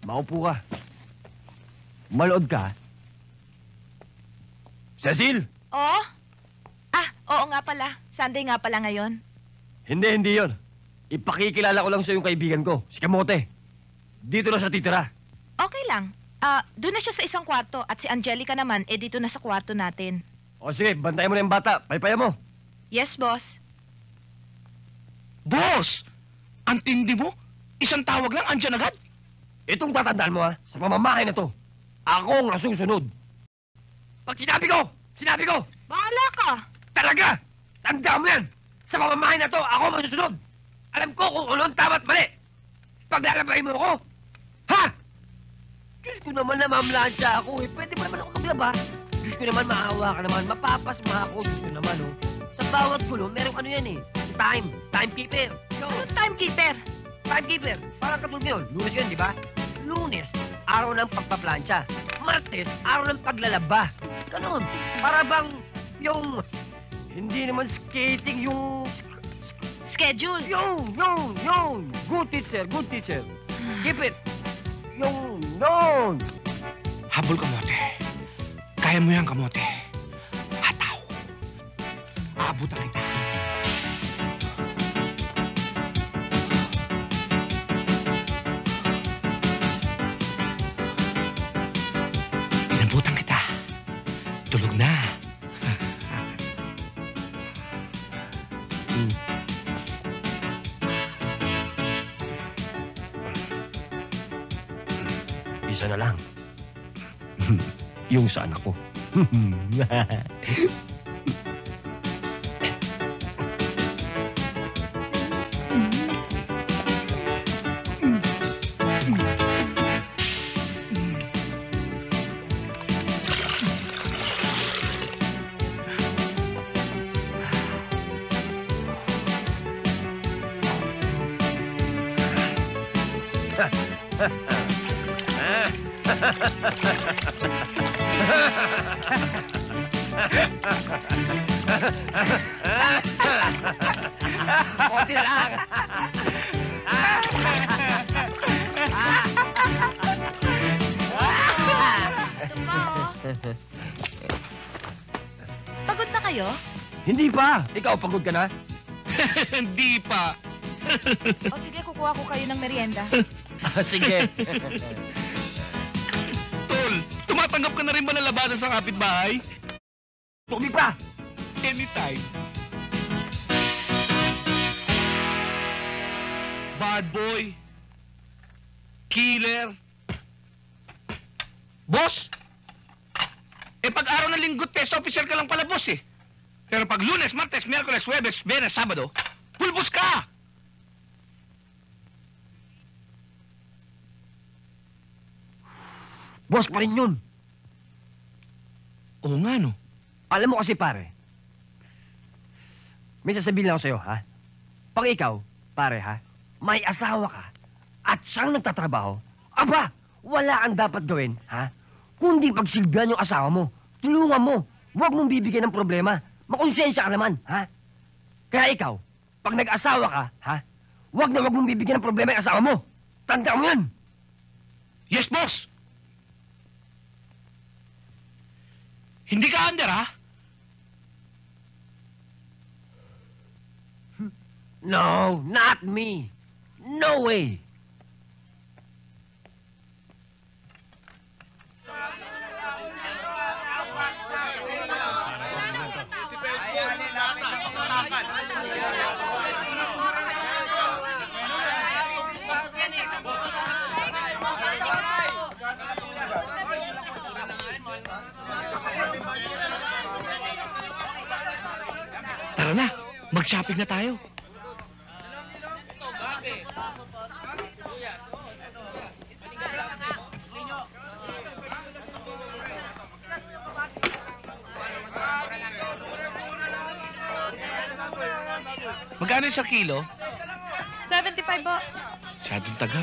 Maupo ka. Malood ka. Cecil! Oo? Oo nga pala. Sunday nga pala ngayon. Hindi yon. Ipakikilala ko lang sa yung kaibigan ko, si Kamote. Dito na siya titira. Okay lang. Doon na siya sa isang kwarto at si Angelica naman, dito na sa kwarto natin. O sige, bantayan mo na yung bata. Paypaya mo. Yes, boss. Boss! Ang tindi mo? Isang tawag lang, andyan agad? Itong tatandaan mo, ha? Sa pamamahay na to, ako ang nasusunod. Pag sinabi ko, Bahala ka! talaga! Tandaan mo yan! Sa pamamahay na to, ako ang masusunod! Alam ko kung ano ang tama at mali! Paglalabay mo ako, ha? Diyos ko naman, namamlansya ako eh. Pwede ba naman ako maglaba? Diyos ko naman, maawa ka naman. Mapapasma ako, Diyos ko naman, oh. Sa bawat gulo, merong ano yan eh. Timekeeper. Anong timekeeper? Timekeeper. Parang katulad yun. Lunes yun, di ba? Lunes, araw ng pagpaplansya. Martes, araw ng paglalaba. Ganon. Para bang yung... Hindi naman skating, yung... Schedule. Yung. Good teacher. Keep it. Yung, yun. Habol, Kamote. Kaya mo yan, Kamote. Hataw. Aabutan kita. Inabutan kita. Tulog na. Isa na lang. Yung sa anak ko. Konti na lang. Pagod na kayo? Hindi pa. Ikaw, pagod ka na? Hindi pa. O sige, kukuha ko kayo ng merienda. Sige. Tol, tumatanggap ka na rin ba ng labanan sa kapitbahay? Hindi pa. Anytime. Bad boy. Killer. Boss? Pag araw ng linggo't test officer ka lang pala, boss eh. Pero pag Lunes, Martes, Miyerkules, Huwebes, Biyernes, Sabado, pulbos ka! Boss pa rin yun. Oo nga, no? Alam mo kasi, pare, may sasabihin lang ako sa'yo, ha? Pag ikaw, pare, ha? May asawa ka at siyang nagtatrabaho, aba, wala kang dapat gawin, ha? Kundi pagsilbihan yung asawa mo. Tulungan mo. Huwag mong bibigyan ng problema. Makonsensya ka naman, ha? Kaya ikaw, pag nag-asawa ka, ha? Huwag mong bibigyan ng problema yung asawa mo. Tanda mo yan. Yes, boss! Hindi ka under, ha? No, not me. No way. Tara na, mag-shopping na tayo. Magkano sa kilo? 75 po. Masyadong taga.